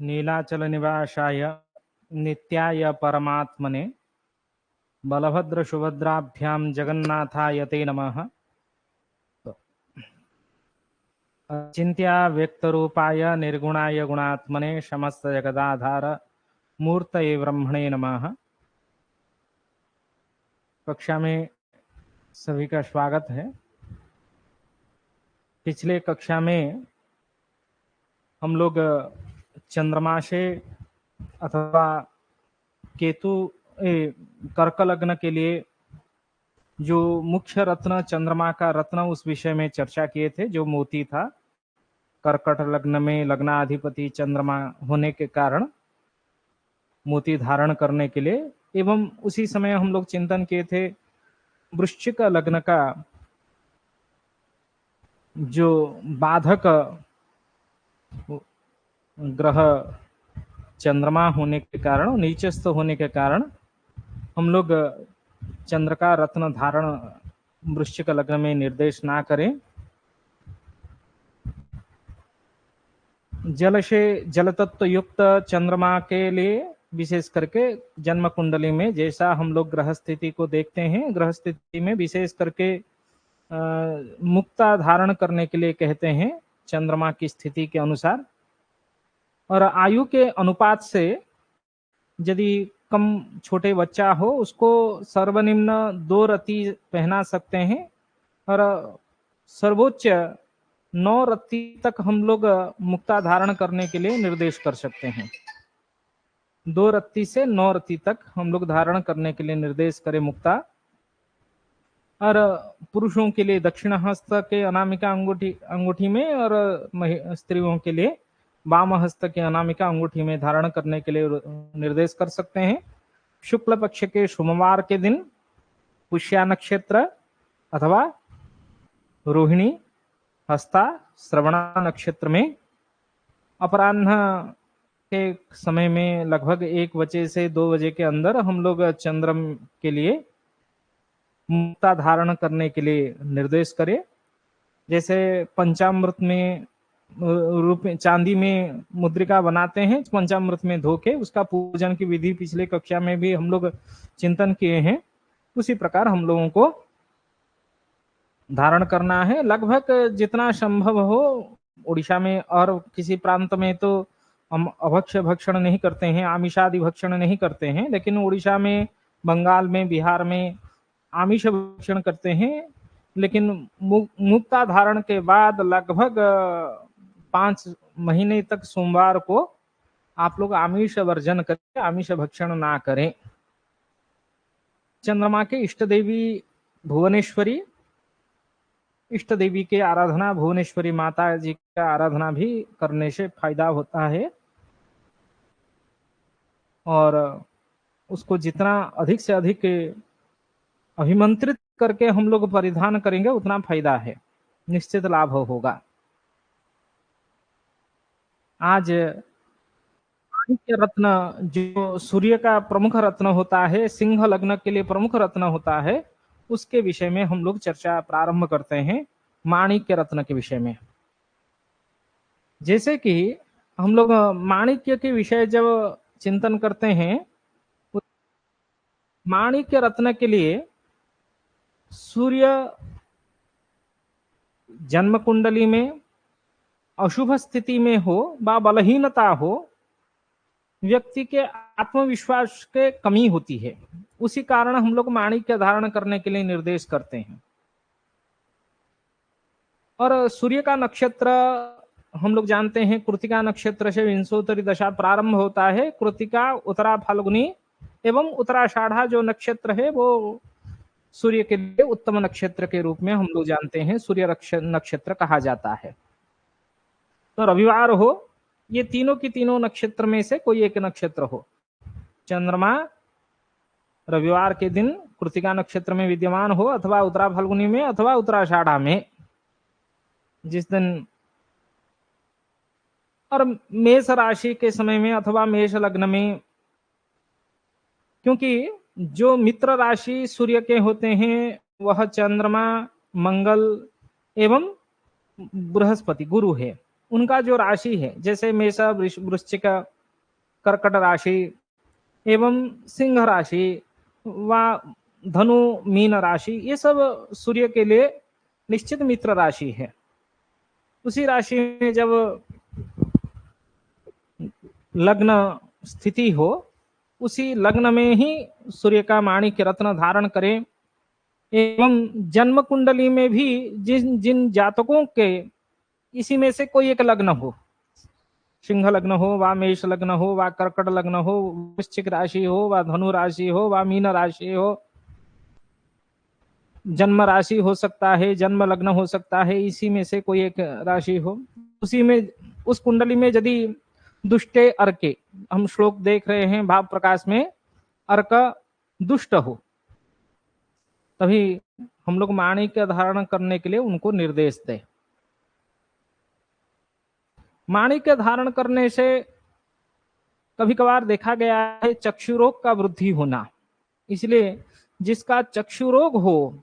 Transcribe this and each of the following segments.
नीलाचल निवासाय नित्याय परमात्मने बलभद्र सुभद्राभ्यां जगन्नाथाय ते नमः। अचिन्त्या व्यक्तरूपाय निर्गुणाय गुणात्मने समस्त जगदाधार मूर्तये ब्रह्मणे नमः। कक्षा में सभी का स्वागत है। पिछले कक्षा में हम लोग चंद्रमा से अथवा केतु कर्क लग्न के लिए जो मुख्य रत्न चंद्रमा का रत्न उस विषय में चर्चा किए थे, जो मोती था। कर्कट लग्न में लग्नाधिपति चंद्रमा होने के कारण मोती धारण करने के लिए, एवं उसी समय हम लोग चिंतन किए थे वृश्चिक लग्न का जो बाधक ग्रह चंद्रमा होने के कारण, नीचस्थ होने के कारण हम लोग चंद्र का रत्न धारण वृश्चिक लग्न में निर्देश ना करें। जल से जल तत्व युक्त चंद्रमा के लिए विशेष करके जन्म कुंडली में जैसा हम लोग ग्रह स्थिति को देखते हैं, ग्रह स्थिति में विशेष करके मुक्ता धारण करने के लिए कहते हैं चंद्रमा की स्थिति के अनुसार। और आयु के अनुपात से यदि कम छोटे बच्चा हो उसको सर्वनिम्न 2 रत्ती पहना सकते हैं, और सर्वोच्च 9 रत्ती तक हम लोग मुक्ता धारण करने के लिए निर्देश कर सकते हैं। 2 रत्ती से 9 रत्ती तक हम लोग धारण करने के लिए निर्देश करें मुक्ता। और पुरुषों के लिए दक्षिण हस्त के अनामिका अंगूठी में, और स्त्रियों के लिए वाम हस्त के अनामिका अंगूठी में धारण करने के लिए निर्देश कर सकते हैं। शुक्ल पक्ष के सोमवार के दिन पुष्या नक्षत्र अथवा रोहिणी हस्ता श्रवणा नक्षत्र में अपराह्न के समय में लगभग 1 बजे से 2 बजे के अंदर हम लोग चंद्रम के लिए मुक्ता धारण करने के लिए निर्देश करें। जैसे पंचामृत में रूप में चांदी में मुद्रिका बनाते हैं, पंचामृत में धो के उसका पूजन की विधि पिछले कक्षा में भी हम लोग चिंतन किए हैं। उसी प्रकार हम लोगों को धारण करना है। लगभग जितना संभव हो, उड़ीसा में और किसी प्रांत में तो हम अभक्ष्य भक्षण नहीं करते हैं, आमिषादि भक्षण नहीं करते हैं, लेकिन उड़ीसा में, बंगाल में, बिहार में आमिष भक्षण करते हैं। लेकिन मुक्ता धारण के बाद लगभग 5 महीने तक सोमवार को आप लोग आमिष वर्जन करें, आमिष भक्षण ना करें। चंद्रमा के इष्ट देवी भुवनेश्वरी, इष्ट देवी के आराधना भुवनेश्वरी माता जी का आराधना भी करने से फायदा होता है, और उसको जितना अधिक से अधिक अभिमंत्रित करके हम लोग परिधान करेंगे उतना फायदा है, निश्चित लाभ होगा। आज माणिक्य रत्न जो सूर्य का प्रमुख रत्न होता है, सिंह लग्न के लिए प्रमुख रत्न होता है, उसके विषय में हम लोग चर्चा प्रारंभ करते हैं। माणिक्य रत्न के विषय में, जैसे कि हम लोग माणिक्य के विषय जब चिंतन करते हैं, माणिक्य रत्न के लिए सूर्य जन्म कुंडली में अशुभ स्थिति में हो व बलहीनता हो, व्यक्ति के आत्मविश्वास के कमी होती है। उसी कारण हम लोग माणिक्य धारण करने के लिए निर्देश करते हैं। और सूर्य का नक्षत्र हम लोग जानते हैं, कृतिका नक्षत्र से विंशोत्तरी दशा प्रारंभ होता है। कृतिका, उत्तरा फाल्गुनी एवं उत्तराषाढ़ा जो नक्षत्र है वो सूर्य के लिए उत्तम नक्षत्र के रूप में हम लोग जानते हैं, सूर्य नक्षत्र कहा जाता है। तो रविवार हो, ये तीनों की तीनों नक्षत्र में से कोई एक नक्षत्र हो, चंद्रमा रविवार के दिन कृतिका नक्षत्र में विद्यमान हो, अथवा उत्तरा फाल्गुनी में अथवा उत्तराषाढ़ा में जिस दिन, और मेष राशि के समय में अथवा मेष लग्न में, क्योंकि जो मित्र राशि सूर्य के होते हैं वह चंद्रमा, मंगल एवं बृहस्पति गुरु है। उनका जो राशि है, जैसे मेष, वृश्चिक कर्कट राशि एवं सिंह राशि व धनु मीन राशि, ये सब सूर्य के लिए निश्चित मित्र राशि है। उसी राशि में जब लग्न स्थिति हो, उसी लग्न में ही सूर्य का माणिक्य रत्न धारण करें एवं जन्म कुंडली में भी जिन जिन जातकों के इसी में से कोई एक लग्न हो, सिंह लग्न हो व मेष लग्न हो व कर्कट लग्न हो, वृश्चिक राशि हो व धनु राशि हो व मीन राशि हो, जन्म राशि हो सकता है, जन्म लग्न हो सकता है, इसी में से कोई एक राशि हो, उसी में उस कुंडली में यदि दुष्टे अर्के, हम श्लोक देख रहे हैं भाव प्रकाश में, अर्क दुष्ट हो, तभी हम लोग माणिक्य धारण करने के लिए उनको निर्देश दें। माणिक्य धारण करने से कभी कभार देखा गया है चक्षु रोग का वृद्धि होना, इसलिए जिसका चक्षु रोग हो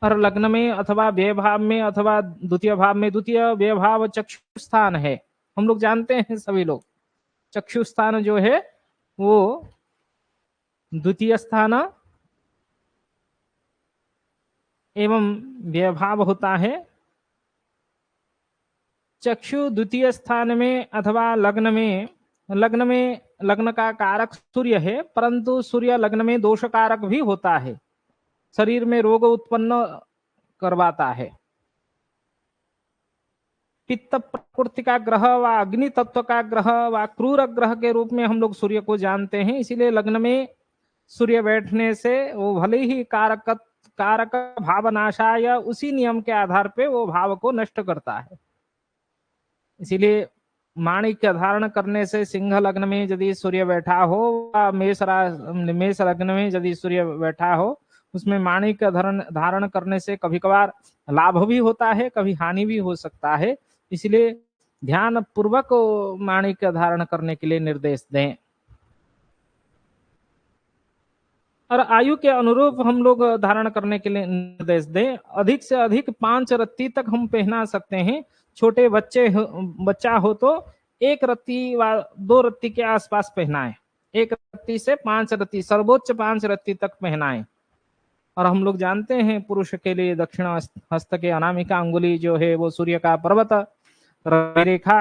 और लग्न में अथवा व्यय भाव में अथवा द्वितीय भाव में, द्वितीय व्यय भाव चक्षु स्थान है, हम लोग जानते हैं सभी लोग, चक्षु स्थान जो है वो द्वितीय स्थान एवं व्यय भाव होता है। चक्षु द्वितीय स्थान में अथवा लग्न का कारक सूर्य है, परंतु सूर्य लग्न में दोष कारक भी होता है, शरीर में रोग उत्पन्न करवाता है। पित्त प्रकृति का ग्रह व अग्नि तत्व का ग्रह व क्रूर ग्रह के रूप में हम लोग सूर्य को जानते हैं, इसीलिए लग्न में सूर्य बैठने से वो भले ही कारक भावनाशाय उसी नियम के आधार पे वो भाव को नष्ट करता है। इसीलिए माणिक्य धारण करने से सिंह लग्न में यदि सूर्य बैठा हो, मेष लग्न में यदि सूर्य बैठा हो, उसमें माणिक्य धारण करने से कभी कभार लाभ भी होता है, कभी हानि भी हो सकता है, इसलिए ध्यान पूर्वक माणिक्य धारण करने के लिए निर्देश दें। और आयु के अनुरूप हम लोग धारण करने के लिए निर्देश दें। अधिक से अधिक 5 रत्ती तक हम पहना सकते हैं। छोटे बच्चा हो तो 1 रत्ती व 2 रत्ती के आसपास पहनाएं, 1 रत्ती से 5 रत्ती, सर्वोच्च 5 रत्ती तक पहनाएं। और हम लोग जानते हैं पुरुष के लिए दक्षिण हस्त के अनामिका अंगुली जो है वो सूर्य का पर्वत रेखा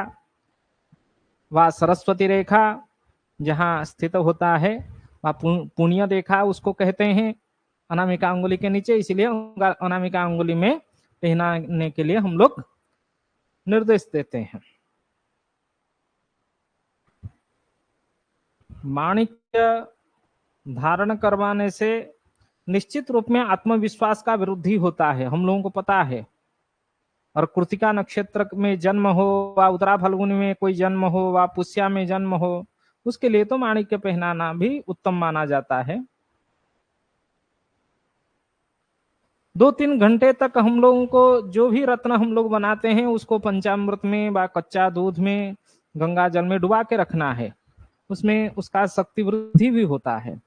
व सरस्वती रेखा जहाँ स्थित होता है वह पुण्य रेखा उसको कहते हैं अनामिका अंगुली के नीचे, इसलिए अनामिका अंगुली में पहनाने के लिए हम लोग निर्देश देते हैं। माणिक्य धारण करवाने से निश्चित रूप में आत्मविश्वास का वृद्धि होता है, हम लोगों को पता है। और कृतिका नक्षत्र में जन्म हो व उत्तरा फाल्गुनी में कोई जन्म हो व पुष्या में जन्म हो, उसके लिए तो माणिक्य पहनाना भी उत्तम माना जाता है। 2-3 घंटे तक हम लोगों को जो भी रत्न हम लोग बनाते हैं उसको पंचामृत में व कच्चा दूध में गंगा जल में डुबा के रखना है, उसमें उसका शक्ति वृद्धि भी होता है।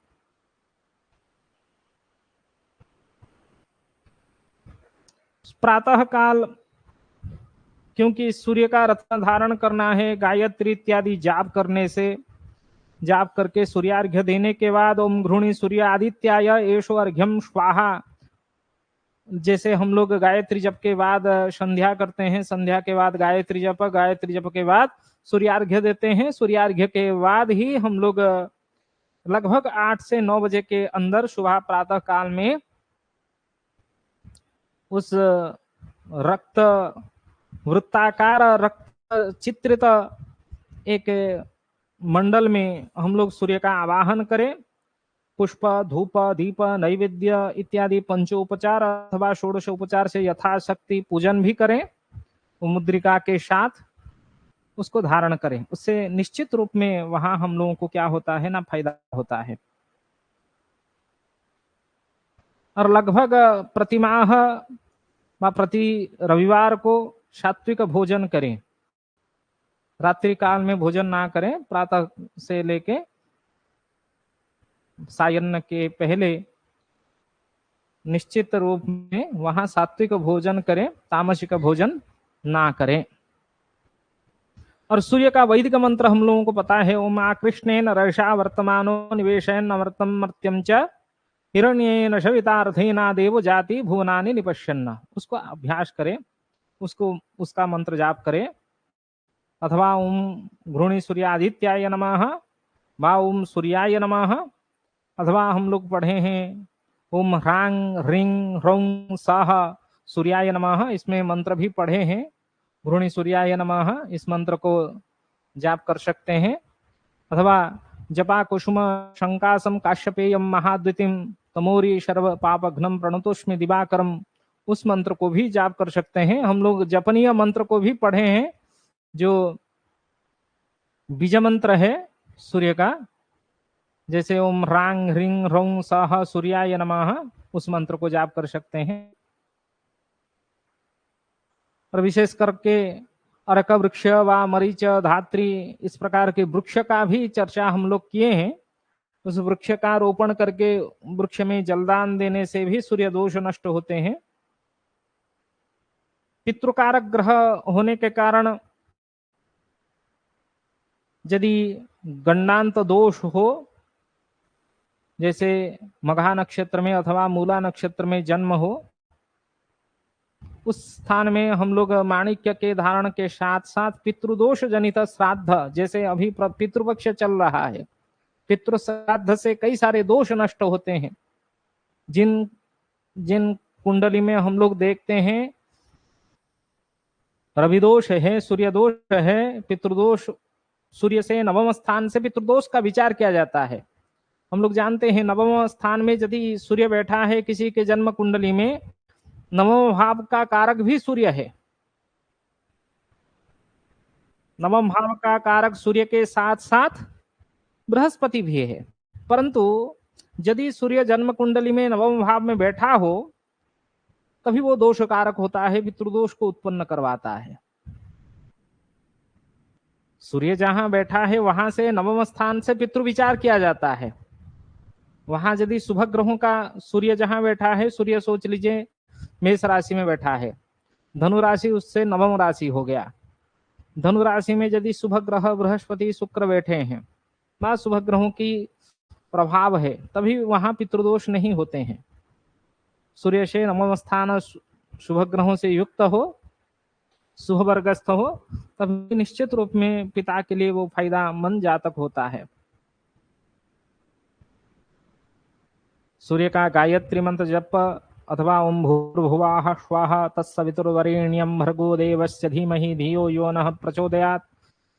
प्रातः काल क्योंकि सूर्य का रत्न धारण करना है, गायत्री इत्यादि जाप करने से, जाप करके सूर्यार्घ्य देने के बाद ओम घृणी सूर्य आदित्याय एषो अर्घ्यम स्वाहा, जैसे हम लोग गायत्री जप के बाद संध्या करते हैं, संध्या के बाद गायत्री जप के बाद सूर्यार्घ्य देते हैं, सूर्यार्घ्य के बाद ही हम लोग लगभग 8 से 9 बजे के अंदर सुबह प्रातः काल में उस रक्त वृत्ताकार रक्त चित्रित एक मंडल में हम लोग सूर्य का आवाहन करें। पुष्प, धूप, दीप, नैवेद्य इत्यादि पंचोपचार अथवा षोडशोपचार से यथाशक्ति पूजन भी करें, मुद्रिका के साथ उसको धारण करें। उससे निश्चित रूप में वहां हम लोगों को क्या होता है ना, फायदा होता है। और लगभग प्रतिमाह व प्रति रविवार को सात्विक भोजन करें, रात्रि काल में भोजन ना करें, प्रातः से लेके सायन्न के पहले निश्चित रूप में वहां सात्विक भोजन करें, तामसिक भोजन ना करें। और सूर्य का वैदिक मंत्र हम लोगों को पता है, ओम आकृष्णेन रर्षा वर्तमानो निवेशयन् अमृतम मर्त्यम च हिरण्येन शवितार्थेना देव जाति भुवनानि निपश्यन्न। उसको अभ्यास करें, उसको उसका मंत्र जाप करें। अथवा ओम घृणी सूर्यादित्याय नमः, वा ओम सूर्याय नमः, अथवा हम लोग पढ़े हैं ओम ह्रांग ह्रीं ह्रौं सह सूर्याय नमः, इसमें मंत्र भी पढ़े हैं। घृणी सूर्याय नमः इस मंत्र को जाप कर सकते हैं। अथवा जपा कुसुम शंकासम काश्यपेयम महाद्वितीम तमोरी सर्व पापघ्नम प्रणतोष्मि दिवाकरम, उस मंत्र को भी जाप कर सकते हैं। हम लोग जपनीय मंत्र को भी पढ़े हैं, जो बीज मंत्र है सूर्य का, जैसे ओम ह्रांग ह्रीं ह्रौं सह सूर्याय नमः, उस मंत्र को जाप कर सकते हैं। और विशेष करके अर्क वृक्ष व मरीच धात्री, इस प्रकार के वृक्ष का भी चर्चा हम लोग किए हैं। उस वृक्ष का रोपण करके वृक्ष में जलदान देने से भी सूर्य दोष नष्ट होते हैं। पितृकारक ग्रह होने के कारण यदि गंडांत दोष हो, जैसे मघा नक्षत्र में अथवा मूला नक्षत्र में जन्म हो, उस स्थान में हम लोग माणिक्य के धारण के साथ साथ पितृदोष जनित श्राद्ध, जैसे अभी पितृपक्ष चल रहा है, पितृ श्राद्ध से कई सारे दोष नष्ट होते हैं। जिन जिन कुंडली में हम लोग देखते हैं रवि दोष है, सूर्य दोष है, पितृदोष, सूर्य से नवम स्थान से पितृदोष का विचार किया जाता है। हम लोग जानते हैं नवम स्थान में यदि सूर्य बैठा है किसी के जन्म कुंडली में, नवम भाव का कारक भी सूर्य है। नवम भाव का कारक सूर्य के साथ साथ बृहस्पति भी है। परंतु यदि सूर्य जन्म कुंडली में नवम भाव में बैठा हो, तभी वो दोष कारक होता है, पितृदोष को उत्पन्न करवाता है। सूर्य जहां बैठा है वहां से नवम स्थान से पितृ विचार किया जाता है। वहां यदि शुभ ग्रहों का सूर्य जहां बैठा है, सूर्य सोच लीजिए मेष राशि में बैठा है, धनु राशि उससे नवम राशि हो गया। धनु राशि में यदि शुभ ग्रह बृहस्पति शुक्र बैठे हैं, वहां शुभ ग्रहों की प्रभाव है, तभी वहां पितृदोष नहीं होते हैं। सूर्य से नवम स्थान शुभ ग्रहों से युक्त हो, शुभ वर्गस्थ हो, तभी निश्चित रूप में पिता के लिए वो फायदामंद जातक होता है। सूर्य का गायत्री मंत्र जप अथवा ओम भूर्भुवः स्वः तत्सवितुर्वरेण्यं भर्गो देवस्य धीमहि धियो यो नः प्रचोदयात्,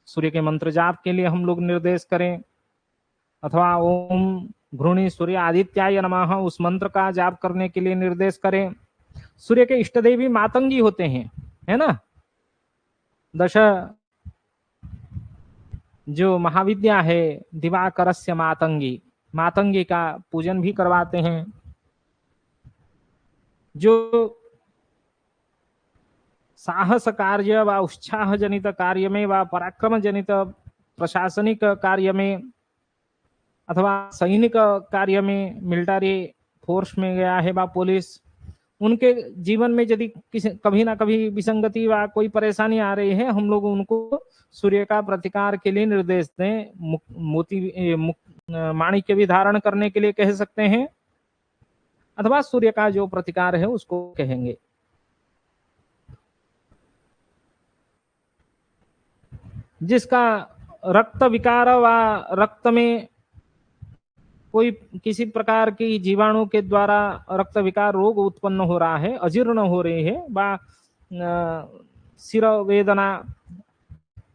सूर्य के मंत्र जाप के लिए हम लोग निर्देश करें। अथवा ओम घृणी सूर्य आदित्याय नमः, उस मंत्र का जाप करने के लिए निर्देश करें। सूर्य के इष्ट देवी मातंगी होते हैं, है ना। दश जो महाविद्या है दिवाकरस्य मातंगी, मातंगी का पूजन भी करवाते हैं। जो साहस कार्य व उत्साह जनित कार्य में व पराक्रम जनित प्रशासनिक कार्य में अथवा सैनिक कार्य में, मिलिट्री फोर्स में गया है व पुलिस, उनके जीवन में यदि कभी ना कभी विसंगति व कोई परेशानी आ रही है, हम लोग उनको सूर्य का प्रतिकार के लिए निर्देश दें। मोती माणिक्य भी धारण करने के लिए कह सकते हैं, अथवा सूर्य का जो प्रतिकार है उसको कहेंगे। जिसका रक्त विकार व रक्त में कोई किसी प्रकार की जीवाणु के द्वारा रक्त विकार रोग उत्पन्न हो रहा है, अजीर्ण हो रही है, व सिर वेदना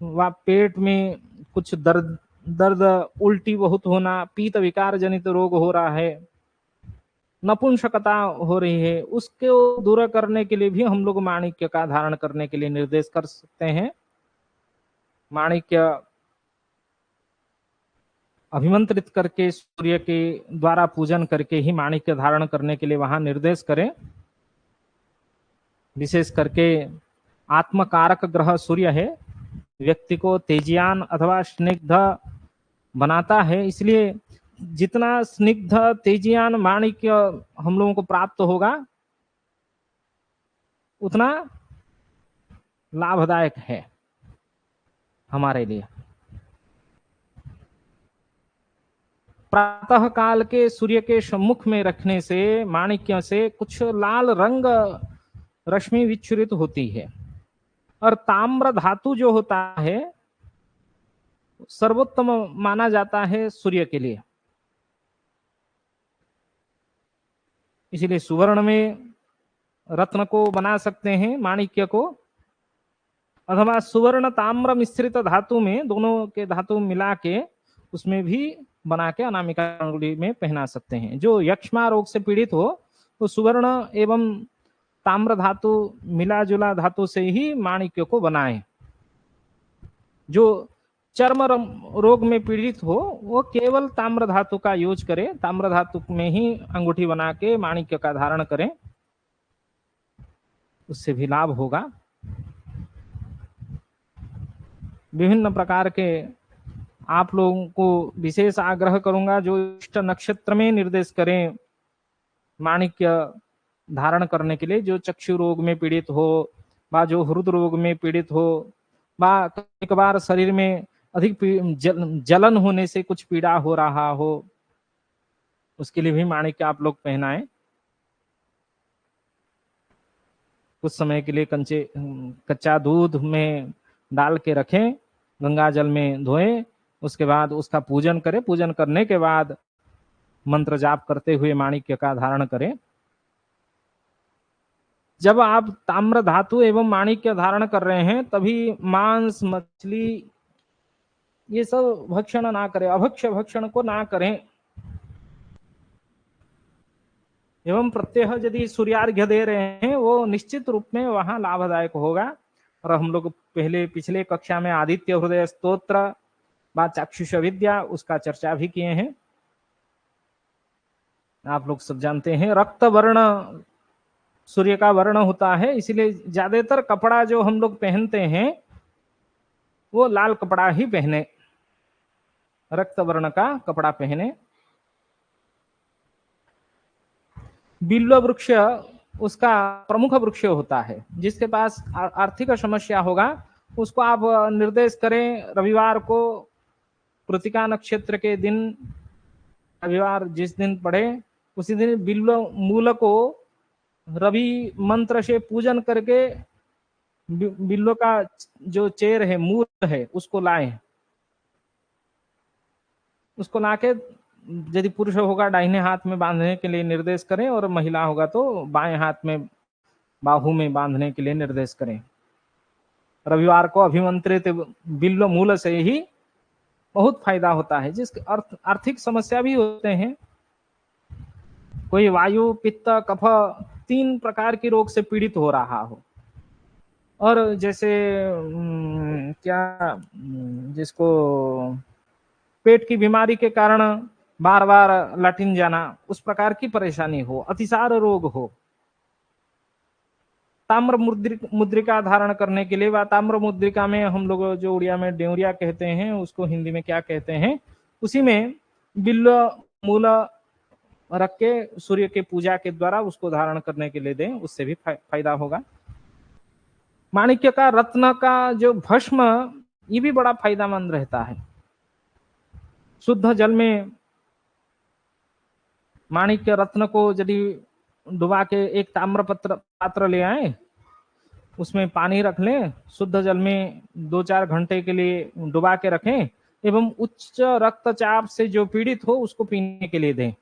व पेट में कुछ दर्द उल्टी बहुत होना, पीत विकार जनित रोग हो रहा है, नपुंसकता हो रही है, उसको दूर करने के लिए भी हम लोग माणिक्य का धारण करने के लिए निर्देश कर सकते हैं। माणिक्य अभिमंत्रित करके सूर्य के द्वारा पूजन करके ही माणिक्य धारण करने के लिए वहां निर्देश करें। विशेष करके आत्मकारक ग्रह सूर्य है, व्यक्ति को तेजियान अथवा स्निग्ध बनाता है, इसलिए जितना स्निग्ध तेजियान माणिक्य हम लोगों को प्राप्त होगा उतना लाभदायक है। हमारे लिए। प्रातः काल के सूर्य के सम्मुख में रखने से माणिक्य से कुछ लाल रंग रश्मि विच्छुरित होती है। और ताम्र धातु जो होता है सर्वोत्तम माना जाता है सूर्य के लिए। इसीलिए सुवर्ण में रत्न को बना सकते हैं, माणिक्य को, अथवा सुवर्ण ताम्र मिश्रित धातु में दोनों के धातु मिला के उसमें भी बना के अनामिका अंगुली में पहना सकते हैं। जो यक्ष्मा रोग से पीड़ित हो तो सुवर्ण एवं ताम्र धातु मिला जुला धातु से ही माणिक्य को बनाए। जो चर्म रोग में पीड़ित हो वो केवल ताम्र धातु का यूज करे, ताम्र धातु में ही अंगूठी बना के माणिक्य का धारण करें, उससे भी लाभ होगा। विभिन्न प्रकार के आप लोगों को विशेष आग्रह करूंगा जो इष्ट नक्षत्र में निर्देश करें माणिक्य धारण करने के लिए, जो चक्षु रोग में पीड़ित हो बा जो हृदय रोग में पीड़ित हो बा एक बार शरीर में अधिक जलन होने से कुछ पीड़ा हो रहा हो, उसके लिए भी माणिक्य आप लोग पहनाएं। कुछ समय के लिए कच्चा दूध में डाल के रखें, गंगा जल में धोएं, उसके बाद उसका पूजन करें। पूजन करने के बाद मंत्र जाप करते हुए माणिक्य का धारण करें। जब आप ताम्र धातु एवं माणिक्य धारण कर रहे हैं तभी मांस मछली ये सब भक्षण ना करें, अभक्ष्य भक्षण को ना करें। एवं प्रत्यह यदि सूर्यार्घ्य दे रहे हैं वो निश्चित रूप में वहां लाभदायक होगा। और हम लोग पहले पिछले कक्षा में आदित्य हृदय स्तोत्र व चाक्षुष विद्या उसका चर्चा भी किए हैं, आप लोग सब जानते हैं। रक्त वर्ण सूर्य का वर्ण होता है, इसीलिए ज्यादातर कपड़ा जो हम लोग पहनते हैं वो लाल कपड़ा ही पहने, रक्त वर्ण का कपड़ा पहने। बिल्व वृक्ष उसका प्रमुख वृक्ष होता है। जिसके पास आर्थिक समस्या होगा उसको आप निर्देश करें रविवार को कृतिका नक्षत्र के दिन, रविवार जिस दिन पड़े उसी दिन बिल्व मूल को रवि मंत्र से पूजन करके बिल्व का जो चेर है, मूल है, उसको लाएं। उसको लाके यदि पुरुष होगा दाहिने हाथ में बांधने के लिए निर्देश करें और महिला होगा तो बाएं हाथ में बाहु में बांधने के लिए निर्देश करें। रविवार को अभिमंत्रित बिल्व मूल से ही बहुत फायदा होता है। जिसके आर्थिक समस्या भी होते हैं, कोई वायु पित्त कफ 3 प्रकार की रोग से पीड़ित हो रहा हो, और जैसे क्या जिसको पेट की बीमारी के कारण बार बार लैट्रिन जाना, उस प्रकार की परेशानी हो, अतिसार रोग हो, ताम्र मुद्रिका धारण करने के लिए, व ताम्र मुद्रिका में हम लोग जो उड़िया में डेउरिया कहते हैं उसको हिंदी में क्या कहते हैं, उसी में बिल्व मूल रख के सूर्य के पूजा के द्वारा उसको धारण करने के लिए दें, उससे भी फायदा होगा। माणिक्य का रत्न का जो भस्म ये भी बड़ा फायदेमंद रहता है। शुद्ध जल में माणिक्य रत्न को यदि डुबा के एक ताम्र पात्र ले आए, उसमें पानी रख लें, शुद्ध जल में 2-4 घंटे के लिए डुबा के रखें एवं उच्च रक्तचाप से जो पीड़ित हो उसको पीने के लिए दें।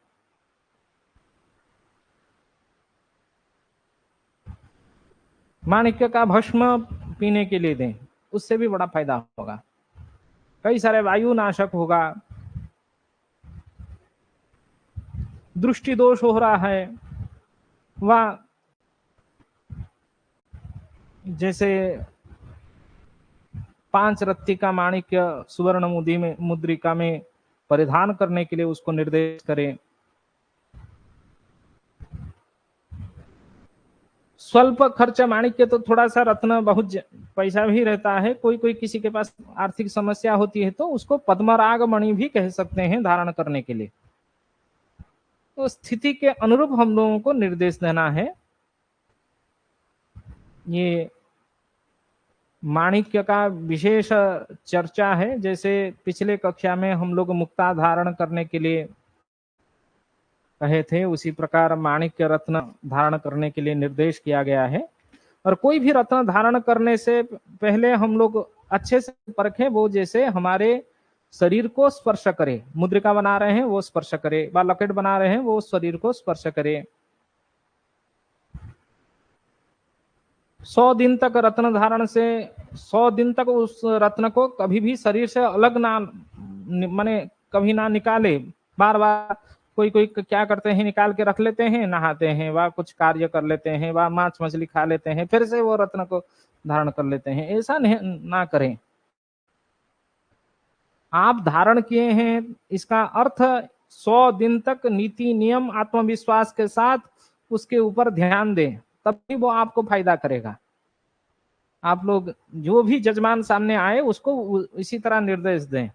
माणिक्य का भस्म पीने के लिए दें, उससे भी बड़ा फायदा होगा। कई सारे वायु नाशक होगा। दृष्टि दोष हो रहा है वह जैसे 5 रत्ती का माणिक्य सुवर्ण मुद्रिका में परिधान करने के लिए उसको निर्देश करें। स्वल्प खर्च माणिक्य तो थोड़ा सा रत्न बहुत पैसा भी रहता है, कोई कोई किसी के पास आर्थिक समस्या होती है तो उसको पद्मराग मणि भी कह सकते हैं धारण करने के लिए। तो स्थिति के अनुरूप हम लोगों को निर्देश देना है। ये माणिक्य का विशेष चर्चा है। जैसे पिछले कक्षा में हम लोग मुक्ता धारण करने के लिए कहे थे, उसी प्रकार माणिक्य रत्न धारण करने के लिए निर्देश किया गया है। और कोई भी रत्न धारण करने से पहले हम लोग अच्छे से परखें, वो जैसे हमारे शरीर को स्पर्श करे। मुद्रिका बना रहे हैं वो स्पर्श करे, व लॉकेट बना रहे हैं वो शरीर को स्पर्श करे। 100 दिन तक रत्न धारण से 100 दिन तक उस रत्न को कभी भी शरीर से अलग ना, माने कभी ना निकाले। बार बार कोई कोई क्या करते हैं, निकाल के रख लेते हैं, नहाते हैं, वह कुछ कार्य कर लेते हैं, वह मांस मछली खा लेते हैं, फिर से वो रत्न को धारण कर लेते हैं। ऐसा नहीं ना करें। आप धारण किए हैं, इसका अर्थ 100 दिन तक नीति नियम आत्मविश्वास के साथ उसके ऊपर ध्यान दें, तभी वो आपको फायदा करेगा। आप लोग जो भी जजमान सामने आए उसको इसी तरह निर्देश दें,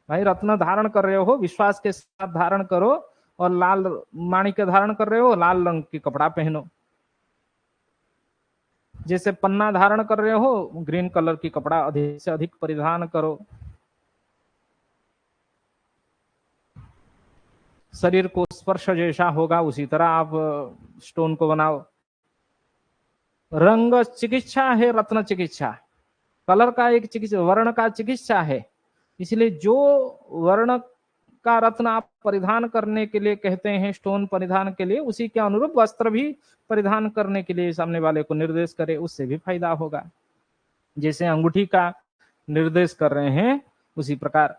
भाई रत्न धारण कर रहे हो विश्वास के साथ धारण करो, और लाल माणिक्य धारण कर रहे हो लाल रंग की कपड़ा पहनो। जैसे पन्ना धारण कर रहे हो ग्रीन कलर की कपड़ा अधिक से अधिक परिधान करो। शरीर को स्पर्श जैसा होगा उसी तरह आप स्टोन को बनाओ। रंग चिकित्सा है, रत्न चिकित्सा। कलर का एक चिकित्सा, वर्ण का चिकित्सा है। इसलिए जो वर्ण का रत्न आप परिधान करने के लिए कहते हैं, स्टोन परिधान के लिए, उसी के अनुरूप वस्त्र भी परिधान करने के लिए सामने वाले को निर्देश करे, उससे भी फायदा होगा। जैसे अंगूठी का निर्देश कर रहे हैं उसी प्रकार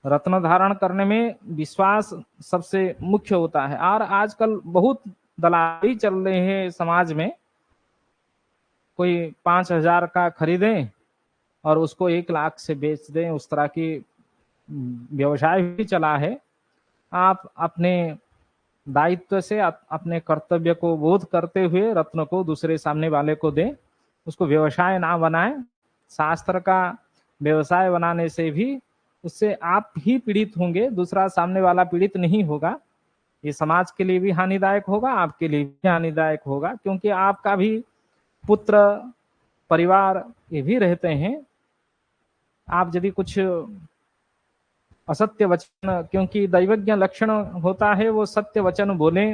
रत्न धारण करने में विश्वास सबसे मुख्य होता है। और आजकल बहुत दलाली चल रहे हैं समाज में। कोई 5,000 का खरीदें और उसको 1 लाख से बेच दें, उस तरह की व्यवसाय भी चला है। आप अपने दायित्व से अपने कर्तव्य को बोध करते हुए रत्न को दूसरे सामने वाले को दें, उसको व्यवसाय ना बनाएं। शास्त्र का व्यवसाय बनाने से भी उससे आप ही पीड़ित होंगे, दूसरा सामने वाला पीड़ित नहीं होगा। ये समाज के लिए भी हानिदायक होगा, आपके लिए भी हानिदायक होगा, क्योंकि आपका भी पुत्र परिवार ये भी रहते हैं। आप यदि कुछ असत्य वचन, क्योंकि दैवज्ञ लक्षण होता है वो सत्य वचन बोले,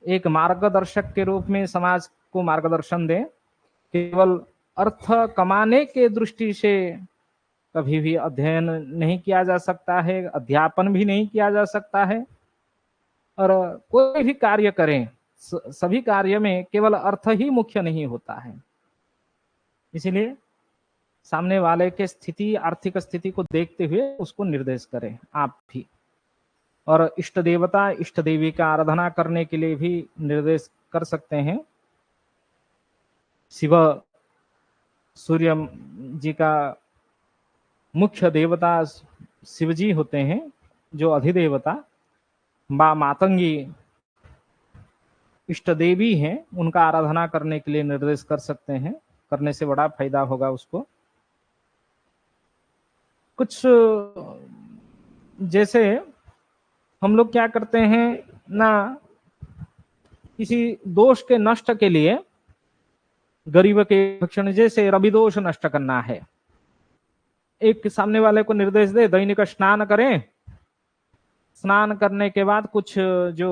एक मार्गदर्शक के रूप में समाज को मार्गदर्शन दें। केवल अर्थ कमाने के दृष्टि से कभी भी अध्ययन नहीं किया जा सकता है, अध्यापन भी नहीं किया जा सकता है। और कोई भी कार्य करें, सभी कार्य में केवल अर्थ ही मुख्य नहीं होता है। इसलिए सामने वाले के स्थिति, आर्थिक स्थिति को देखते हुए उसको निर्देश करें आप भी। और इष्ट देवता इष्ट देवी का आराधना करने के लिए भी निर्देश कर सकते हैं। शिव सूर्य जी का मुख्य देवता शिव जी होते हैं, जो अधिदेवता। मातंगी इष्ट देवी हैं, उनका आराधना करने के लिए निर्देश कर सकते हैं, करने से बड़ा फायदा होगा उसको। कुछ जैसे हम लोग क्या करते हैं ना, किसी दोष के नष्ट के लिए गरीब के भक्षण, जैसे रवि दोष नष्ट करना है, एक सामने वाले को निर्देश दे दैनिक स्नान करें। स्नान करने के बाद कुछ जो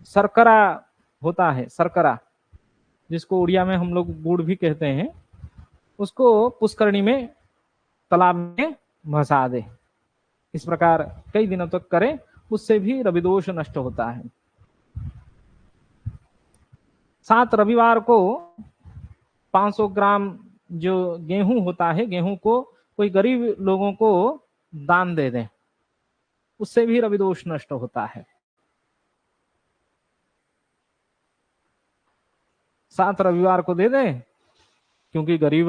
शर्करा होता है, शर्करा जिसको उड़िया में हम लोग गुड़ भी कहते हैं, उसको पुष्करणी में तालाब में भसा दे। इस प्रकार कई दिनों तक करें, उससे भी रविदोष नष्ट होता है। 7 रविवार को 500 ग्राम जो गेहूं होता है, गेहूं को कोई गरीब लोगों को दान दे दें, उससे भी रविदोष नष्ट होता है। 7 रविवार को दे दें, क्योंकि गरीब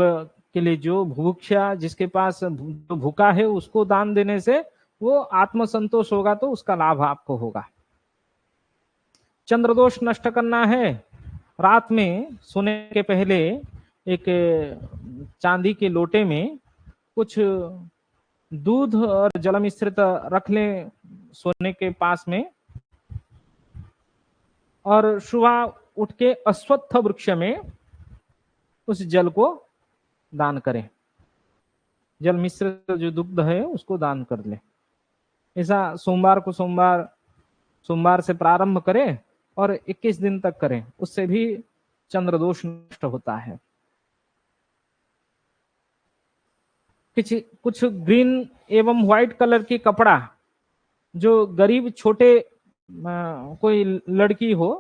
के लिए जो भूख्या, जिसके पास जो भूखा है, उसको दान देने से वो आत्मसंतोष होगा, तो उसका लाभ आपको होगा। चंद्रदोष नष्ट करना है, रात में सोने के पहले एक चांदी के लोटे में कुछ दूध और जल मिश्रित रख लें सोने के पास में, और सुबह उठ के अश्वत्थ वृक्ष में उस जल को दान करें, जल मिश्रित जो दुग्ध है उसको दान कर ले। ऐसा सोमवार को सोमवार से प्रारंभ करें और 21 दिन तक करें, उससे भी चंद्र दोष नष्ट होता है। कुछ ग्रीन एवं व्हाइट कलर की कपड़ा जो गरीब छोटे कोई लड़की हो,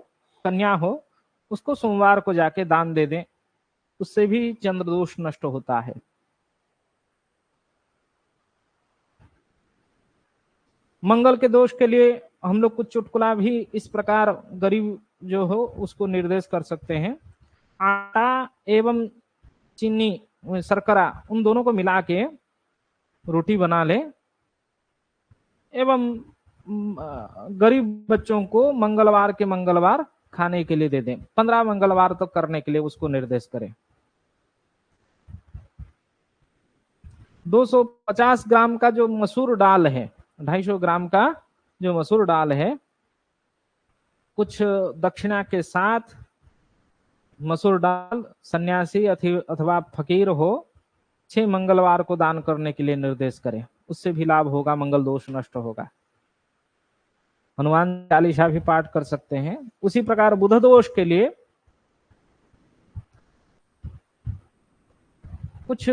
कन्या हो, उसको सोमवार को जाके दान दे दें, उससे भी चंद्र दोष नष्ट होता है। मंगल के दोष के लिए हम लोग कुछ चुटकुला भी इस प्रकार गरीब जो हो उसको निर्देश कर सकते हैं। आटा एवं चीनी, शर्करा, उन दोनों को मिला के रोटी बना ले एवं गरीब बच्चों को मंगलवार के मंगलवार खाने के लिए दे दें। 15 मंगलवार तक करने के लिए उसको निर्देश करें। 250 ग्राम का जो मसूर दाल है, 250 ग्राम का जो मसूर दाल है, कुछ दक्षिणा के साथ मसूर दाल सन्यासी अथवा फकीर हो 6 मंगलवार को दान करने के लिए निर्देश करें, उससे भी लाभ होगा, मंगल दोष नष्ट होगा। हनुमान चालीसा भी पाठ कर सकते हैं। उसी प्रकार बुध दोष के लिए कुछ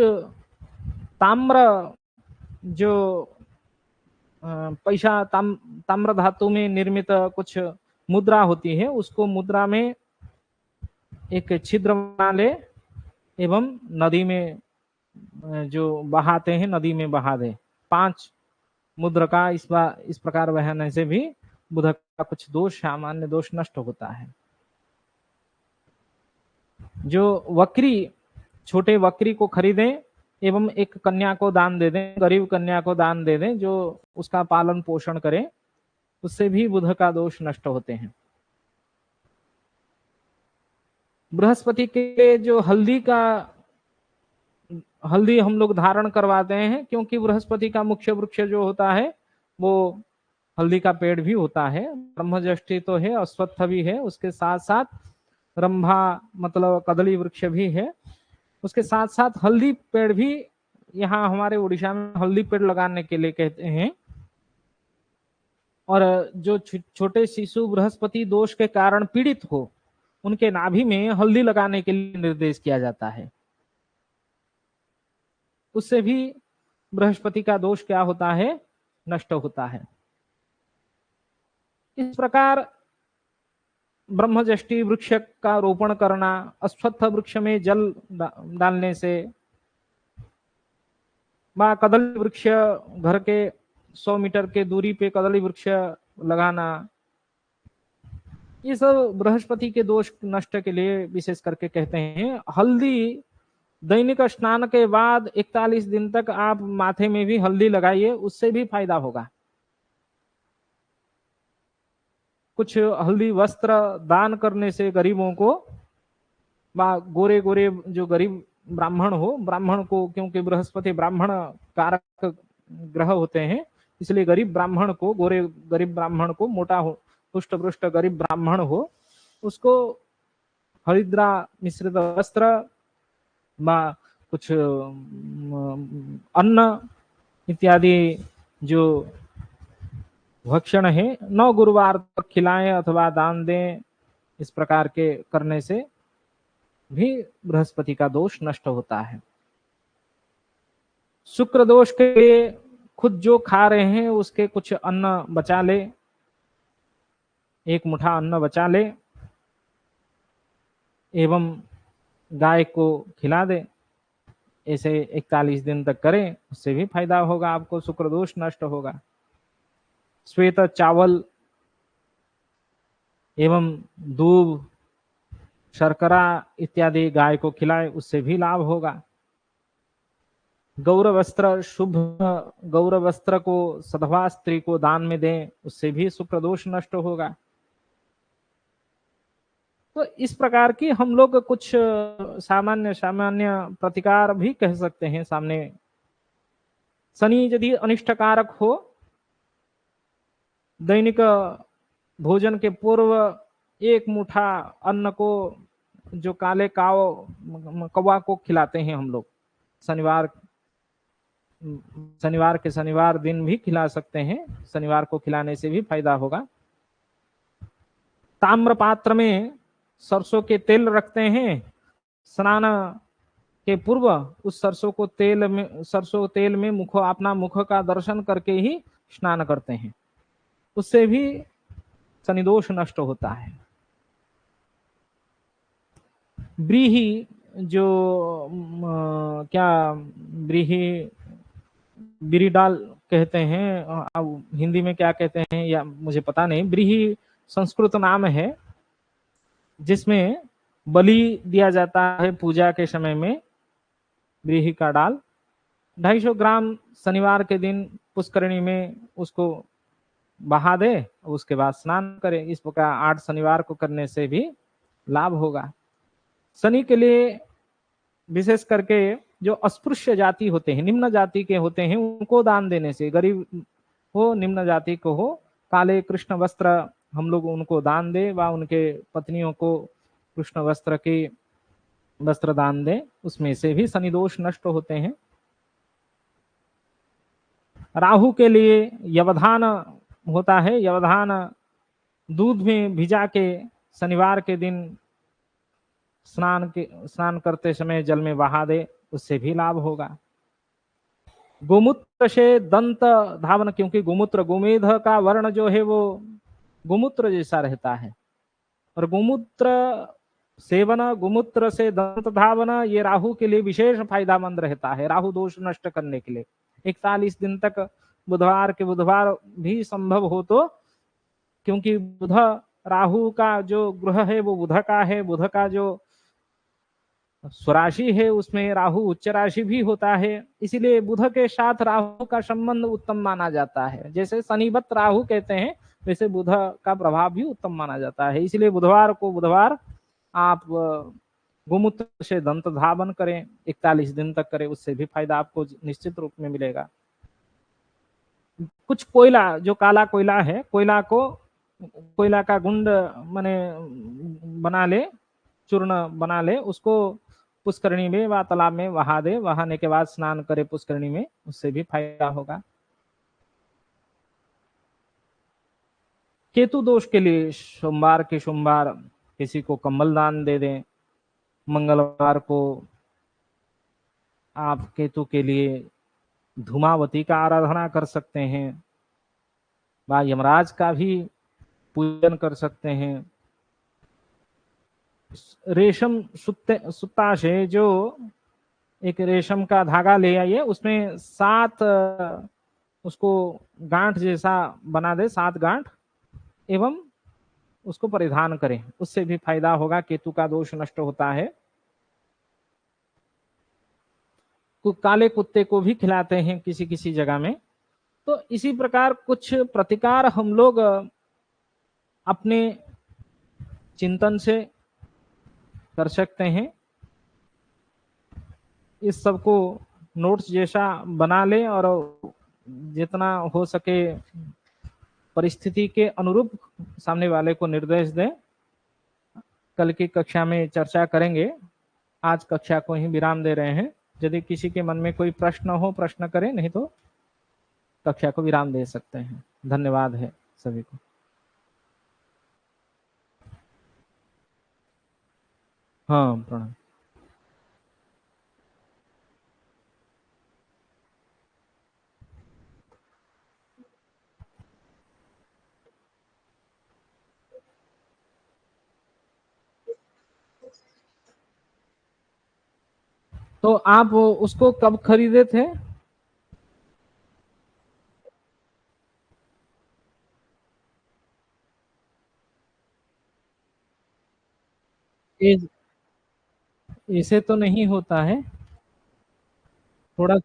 ताम्र जो पैसा ताम्र धातु में निर्मित कुछ मुद्रा होती है, उसको मुद्रा में एक छिद्र बना ले एवं नदी में जो बहाते हैं, नदी में बहा दे। 5 मुद्रा का इस प्रकार बहाने से भी बुध का कुछ दोष, सामान्य दोष नष्ट होता है। जो वक्री, छोटे वक्री को खरीदें एवं एक कन्या को दान दे दें, गरीब कन्या को दान दे दें जो उसका पालन पोषण करे, उससे भी बुध का दोष नष्ट होते हैं। बृहस्पति के जो हल्दी हम लोग धारण करवाते हैं, क्योंकि बृहस्पति का मुख्य वृक्ष जो होता है वो हल्दी का पेड़ भी होता है। ब्रह्मज्येष्ठी तो है, अश्वत्थ भी है, उसके साथ साथ रंभा मतलब कदली वृक्ष भी है, उसके साथ साथ हल्दी पेड़ भी यहाँ हमारे उड़ीसा में हल्दी पेड़ लगाने के लिए कहते हैं। और जो छोटे शिशु बृहस्पति दोष के कारण पीड़ित हो, उनके नाभि में हल्दी लगाने के लिए निर्देश किया जाता है, उससे भी बृहस्पति का दोष क्या होता है, नष्ट होता है। इस प्रकार ब्रह्मज्येष्ठी वृक्ष का रोपण करना, अश्वत्थ वृक्ष में जल डालने से, व कदली वृक्ष घर के 100 मीटर के दूरी पे कदली वृक्ष लगाना, ये सब बृहस्पति के दोष नष्ट के लिए विशेष करके कहते हैं। हल्दी दैनिक स्नान के बाद 41 दिन तक आप माथे में भी हल्दी लगाइए, उससे भी फायदा होगा। कुछ हल्दी वस्त्र दान करने से गरीबों को, गोरे गोरे जो गरीब ब्राह्मण हो, ब्राह्मण को, क्योंकि बृहस्पति ब्राह्मण कारक ग्रह होते हैं, इसलिए गरीब ब्राह्मण को, गरीब ब्राह्मण को, मोटा हो, पुष्ट पृष्ठ गरीब ब्राह्मण हो, उसको हरिद्रा मिश्रित वस्त्र व कुछ अन्न इत्यादि जो भक्षण है 9 गुरुवार तक खिलाएं अथवा दान दें। इस प्रकार के करने से भी बृहस्पति का दोष नष्ट होता है। शुक्र दोष के लिए खुद जो खा रहे हैं उसके कुछ अन्न बचा ले, 1 मुठ्ठा अन्न बचा ले एवं गाय को खिला दे। ऐसे 41 दिन तक करें, उससे भी फायदा होगा, आपको शुक्र दोष नष्ट होगा। श्वेत चावल एवं दूध, शर्करा इत्यादि गाय को खिलाए, उससे भी लाभ होगा। गौर वस्त्र, शुभ गौर वस्त्र को सधवा स्त्री को दान में दें, उससे भी शुक्र दोष नष्ट होगा। तो इस प्रकार की हम लोग कुछ सामान्य प्रतिकार भी कह सकते हैं सामने। शनि यदि अनिष्टकारक हो, दैनिक भोजन के पूर्व एक मुठा अन्न को जो काले काव कौवा को खिलाते हैं हम लोग, शनिवार शनिवार के शनिवार दिन भी खिला सकते हैं, शनिवार को खिलाने से भी फायदा होगा। ताम्र पात्र में सरसों के तेल रखते हैं, स्नान के पूर्व उस सरसों तेल में अपना मुख का दर्शन करके ही स्नान करते हैं, उससे भी शनिदोष नष्ट होता है। व्रीहि जो क्या व्रीहि बिरिडाल कहते हैं, अब हिंदी में क्या कहते हैं या मुझे पता नहीं। व्रीहि संस्कृत नाम है जिसमें बलि दिया जाता है पूजा के समय में। व्रीहि का डाल 250 ग्राम शनिवार के दिन पुष्करणी में उसको बहा दे, उसके बाद स्नान करे। इस प्रकार 8 शनिवार को करने से भी लाभ होगा। शनि के लिए विशेष करके जो अस्पृश्य जाति होते हैं, निम्न जाति के होते हैं, उनको दान देने से, गरीब हो निम्न जाति को हो, काले कृष्ण वस्त्र हम लोग उनको दान दे व उनके पत्नियों को कृष्ण वस्त्र के वस्त्र दान दे, उसमें से भी शनि दोष नष्ट होते हैं। राहु के लिए यवधान होता है, यवधान दूध में भिजा के शनिवार के दिन स्नान करते समय जल में बहा दे, उससे भी लाभ होगा। गोमूत्र से दंत धावन, क्योंकि गोमूत्र गोमेध का वर्ण जो है वो गोमूत्र जैसा रहता है, और गोमूत्र सेवन, गोमूत्र से दंत धावन, ये राहु के लिए विशेष फायदामंद रहता है, राहु दोष नष्ट करने के लिए। 41 दिन तक बुधवार के बुधवार भी संभव हो तो, क्योंकि बुध राहु का जो ग्रह है वो बुध का है, बुध का जो स्वराशि है उसमें राहु उच्च राशि भी होता है, इसीलिए बुध के साथ राहु का संबंध उत्तम माना जाता है। जैसे शनिवत राहु कहते हैं, वैसे बुध का प्रभाव भी उत्तम माना जाता है। इसलिए बुधवार आप गोमूत्र से दंत धावन करें, 41 दिन तक करें, उससे भी फायदा आपको निश्चित रूप में मिलेगा। कुछ कोयला, जो काला कोयला है, कोयला का गुंड माने बना ले, चूर्ण बना ले, उसको पुष्करणी में व तालाब में बहा दे, बहाने के बाद स्नान करे पुष्करणी में, उससे भी फायदा होगा। केतु दोष के लिए सोमवार के सोमवार किसी को कम्बल दान दे दें, मंगलवार को आप केतु के लिए धूमावती का आराधना कर सकते हैं, व यमराज का भी पूजन कर सकते हैं। रेशम सुत्ता से जो एक रेशम का धागा ले आइए, उसमें 7 उसको गांठ जैसा बना दे, 7 गांठ, एवं उसको परिधान करें, उससे भी फायदा होगा, केतु का दोष नष्ट होता है। काले कुत्ते को भी खिलाते हैं किसी किसी जगह में। तो इसी प्रकार कुछ प्रतिकार हम लोग अपने चिंतन से कर सकते हैं। इस सब को नोट्स जैसा बना लें और जितना हो सके परिस्थिति के अनुरूप सामने वाले को निर्देश दें। कल की कक्षा में चर्चा करेंगे, आज कक्षा को ही विराम दे रहे हैं। यदि किसी के मन में कोई प्रश्न हो, प्रश्न करें, नहीं तो कक्षा को विराम दे सकते हैं। धन्यवाद है सभी को। हाँ, प्रणाम। तो आप उसको कब खरीदे थे? ऐसे तो नहीं होता है, थोड़ा